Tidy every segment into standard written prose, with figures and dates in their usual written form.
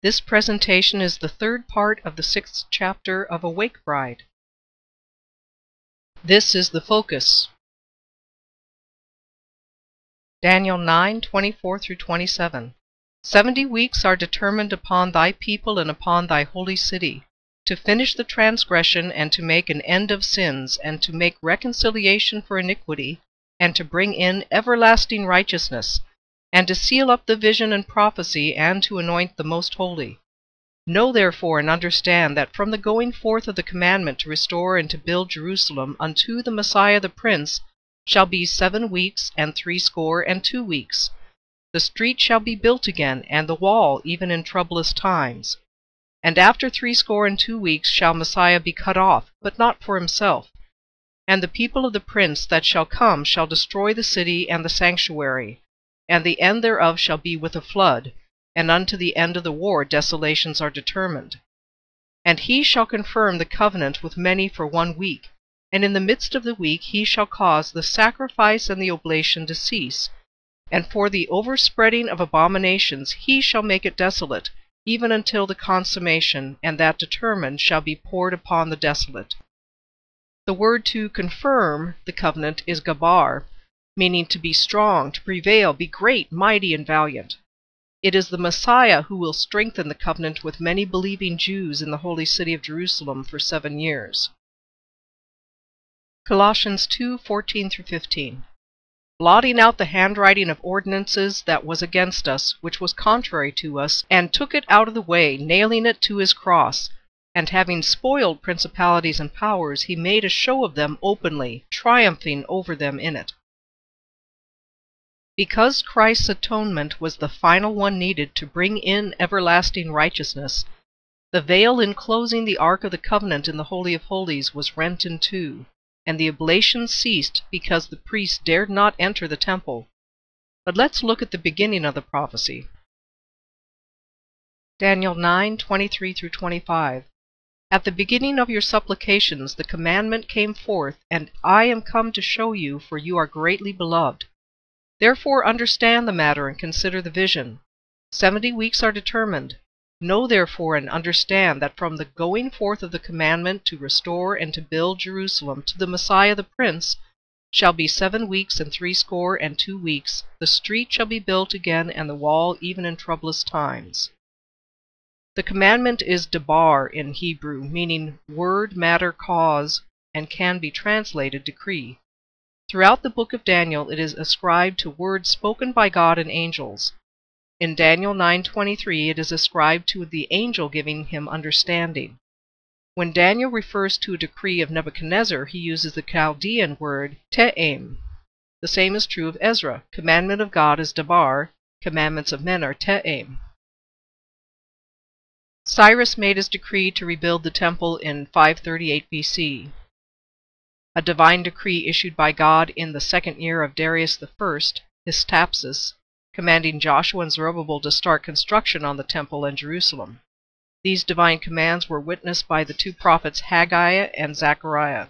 This presentation is the third part of the 6th chapter of Awake Bride. This is the focus. Daniel 9:24-27. 70 weeks are determined upon thy people and upon thy holy city, to finish the transgression, and to make an end of sins, and to make reconciliation for iniquity, and to bring in everlasting righteousness, and to seal up the vision and prophecy, and to anoint the most holy. Know therefore and understand that from the going forth of the commandment to restore and to build Jerusalem unto the Messiah the Prince shall be 7 weeks and 62 weeks. The street shall be built again, and the wall even in troublous times. And after 62 weeks shall Messiah be cut off, but not for himself. And the people of the prince that shall come shall destroy the city and the sanctuary, and the end thereof shall be with a flood, and unto the end of the war desolations are determined. And he shall confirm the covenant with many for 1 week, and in the midst of the week he shall cause the sacrifice and the oblation to cease, and for the overspreading of abominations he shall make it desolate, even until the consummation, and that determined shall be poured upon the desolate. The word to confirm the covenant is gabar, meaning to be strong, to prevail, be great, mighty, and valiant. It is the Messiah who will strengthen the covenant with many believing Jews in the holy city of Jerusalem for 7 years. Colossians 2:14-15. Blotting out the handwriting of ordinances that was against us, which was contrary to us, and took it out of the way, nailing it to his cross, and having spoiled principalities and powers, he made a show of them openly, triumphing over them in it. Because Christ's atonement was the final one needed to bring in everlasting righteousness, the veil enclosing the Ark of the Covenant in the Holy of Holies was rent in two, and the oblation ceased because the priests dared not enter the temple. But let's look at the beginning of the prophecy. Daniel 9:23-25. At the beginning of your supplications the commandment came forth, and I am come to show you, for you are greatly beloved. Therefore understand the matter and consider the vision. 70 weeks are determined. Know therefore and understand that from the going forth of the commandment to restore and to build Jerusalem to the Messiah the Prince shall be 7 weeks and 62 weeks. The street shall be built again, and the wall even in troublous times. The commandment is debar in Hebrew, meaning word, matter, cause, and can be translated decree. Throughout the book of Daniel it is ascribed to words spoken by God and angels. In Daniel 9:23 it is ascribed to the angel giving him understanding. When Daniel refers to a decree of Nebuchadnezzar, he uses the Chaldean word te'em. The same is true of Ezra. Commandment of God is debar, commandments of men are te'em. Cyrus made his decree to rebuild the temple in 538 BC. A divine decree issued by God in the 2nd year of Darius I, Hystaspes, commanding Joshua and Zerubbabel to start construction on the temple and Jerusalem. These divine commands were witnessed by the 2 prophets Haggai and Zechariah.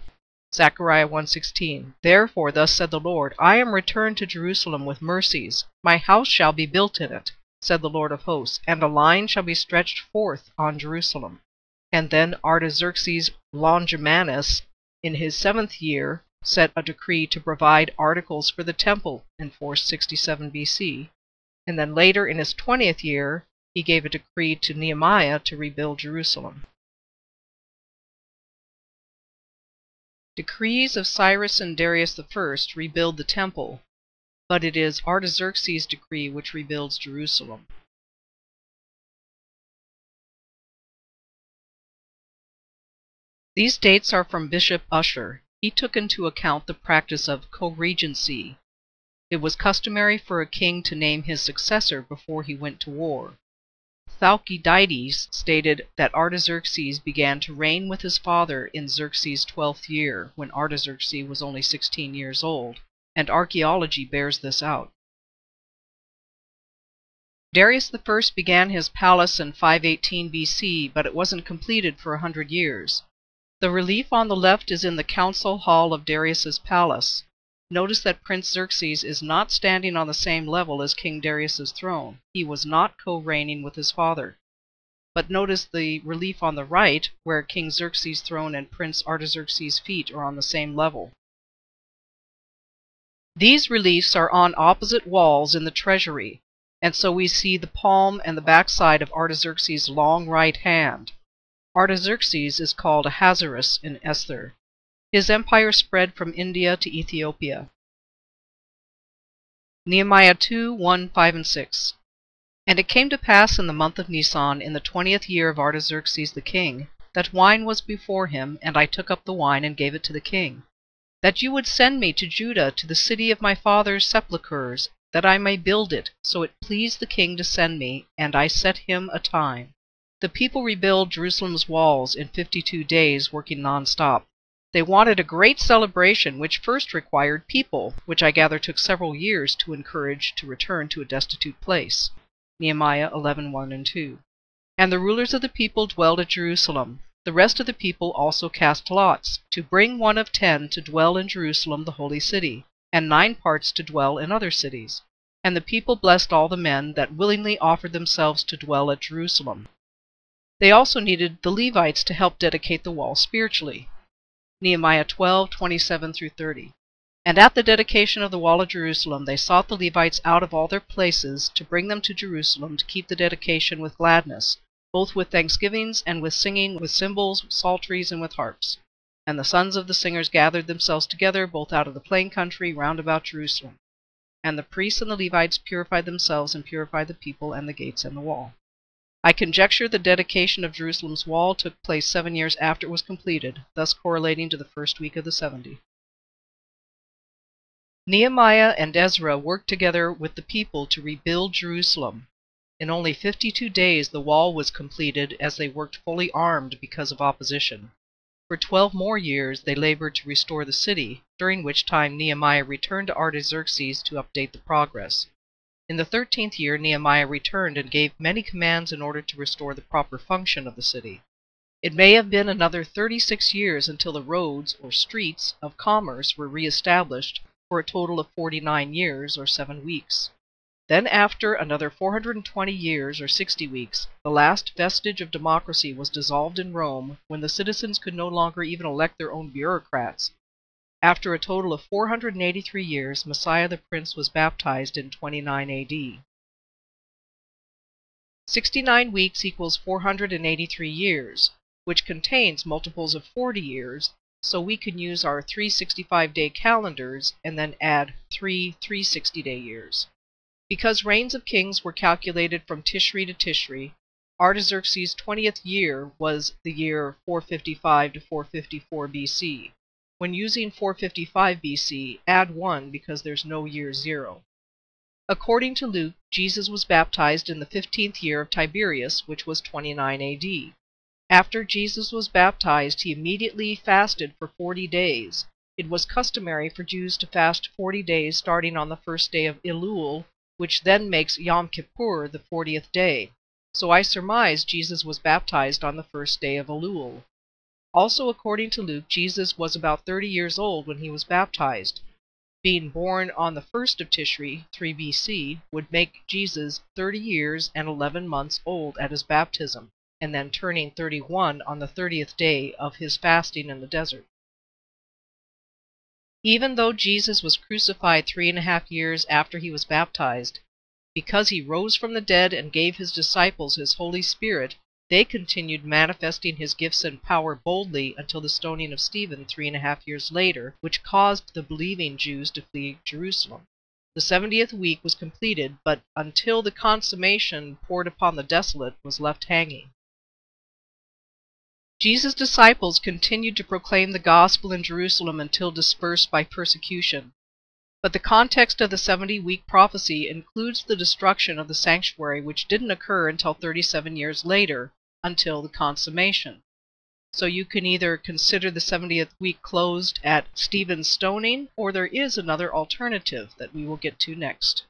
Zechariah 1:16. Therefore thus said the Lord, I am returned to Jerusalem with mercies. My house shall be built in it, said the Lord of hosts, and a line shall be stretched forth on Jerusalem. And then Artaxerxes Longimanus, in his 7th year, set a decree to provide articles for the temple in 467 BC. And then later, in his 20th year, he gave a decree to Nehemiah to rebuild Jerusalem. Decrees of Cyrus and Darius I rebuild the temple, but it is Artaxerxes' decree which rebuilds Jerusalem. These dates are from Bishop Ussher. He took into account the practice of co-regency. It was customary for a king to name his successor before he went to war. Thucydides stated that Artaxerxes began to reign with his father in Xerxes' 12th year, when Artaxerxes was only 16 years old, and archaeology bears this out. Darius I began his palace in 518 BC, but it wasn't completed for 100 years. The relief on the left is in the council hall of Darius's palace. Notice that Prince Xerxes is not standing on the same level as King Darius's throne. He was not co-reigning with his father. but notice the relief on the right, where King Xerxes' throne and Prince Artaxerxes' feet are on the same level. These reliefs are on opposite walls in the treasury, and so we see the palm and the backside of Artaxerxes' long right hand. Artaxerxes is called Ahasuerus in Esther. His empire spread from India to Ethiopia. Nehemiah 2, 1, 5, and 6. And it came to pass in the month of Nisan, in the 20th year of Artaxerxes the king, that wine was before him, and I took up the wine and gave it to the king, that you would send me to Judah, to the city of my father's sepulchres, that I may build it. So it pleased the king to send me, and I set him a time. The people rebuilt Jerusalem's walls in 52 days, working non-stop. They wanted a great celebration, which first required people, which I gather took several years to encourage to return to a destitute place. Nehemiah 11, 1 and 2. And the rulers of the people dwelled at Jerusalem. The rest of the people also cast lots, to bring 1 of 10 to dwell in Jerusalem the holy city, and 9 parts to dwell in other cities. And the people blessed all the men that willingly offered themselves to dwell at Jerusalem. They also needed the Levites to help dedicate the wall spiritually. Nehemiah 12, 27 through 30. And at the dedication of the wall of Jerusalem they sought the Levites out of all their places, to bring them to Jerusalem to keep the dedication with gladness, both with thanksgivings and with singing, with cymbals, psalteries, and with harps. And the sons of the singers gathered themselves together, both out of the plain country round about Jerusalem. And the priests and the Levites purified themselves, and purified the people and the gates and the wall. I conjecture the dedication of Jerusalem's wall took place 7 years after it was completed, thus correlating to the first week of the 70. Nehemiah and Ezra worked together with the people to rebuild Jerusalem. In only 52 days the wall was completed, as they worked fully armed because of opposition. For 12 more years they labored to restore the city, during which time Nehemiah returned to Artaxerxes to update the progress. In the 13th year Nehemiah returned and gave many commands in order to restore the proper function of the city. It may have been another 36 years until the roads, or streets, of commerce were re-established, for a total of 49 years, or 7 weeks. Then after another 420 years, or 60 weeks, the last vestige of democracy was dissolved in Rome, when the citizens could no longer even elect their own bureaucrats. After a total of 483 years, Messiah the Prince was baptized in 29 AD. 69 weeks equals 483 years, which contains multiples of 40 years, so we can use our 365-day calendars and then add 3 360-day years. Because reigns of kings were calculated from Tishri to Tishri, Artaxerxes' 20th year was the year 455 to 454 BC. When using 455 BC, add 1 because there's no year 0. According to Luke, Jesus was baptized in the 15th year of Tiberius, which was 29 AD. After Jesus was baptized, he immediately fasted for 40 days. It was customary for Jews to fast 40 days starting on the first day of Elul, which then makes Yom Kippur the 40th day. So I surmise Jesus was baptized on the first day of Elul. Also according to Luke, Jesus was about 30 years old when he was baptized. Being born on the 1st of Tishri, 3 BC, would make Jesus 30 years and 11 months old at his baptism, and then turning 31 on the 30th day of his fasting in the desert. Even though Jesus was crucified 3.5 years after he was baptized, because he rose from the dead and gave his disciples his Holy Spirit, they continued manifesting his gifts and power boldly until the stoning of Stephen 3.5 years later, which caused the believing Jews to flee Jerusalem. The 70th week was completed, but until the consummation poured upon the desolate was left hanging. Jesus' disciples continued to proclaim the gospel in Jerusalem until dispersed by persecution. But the context of the 70-week prophecy includes the destruction of the sanctuary, which didn't occur until 37 years later, until the consummation. So you can either consider the 70th week closed at Stephen's stoning, or there is another alternative that we will get to next.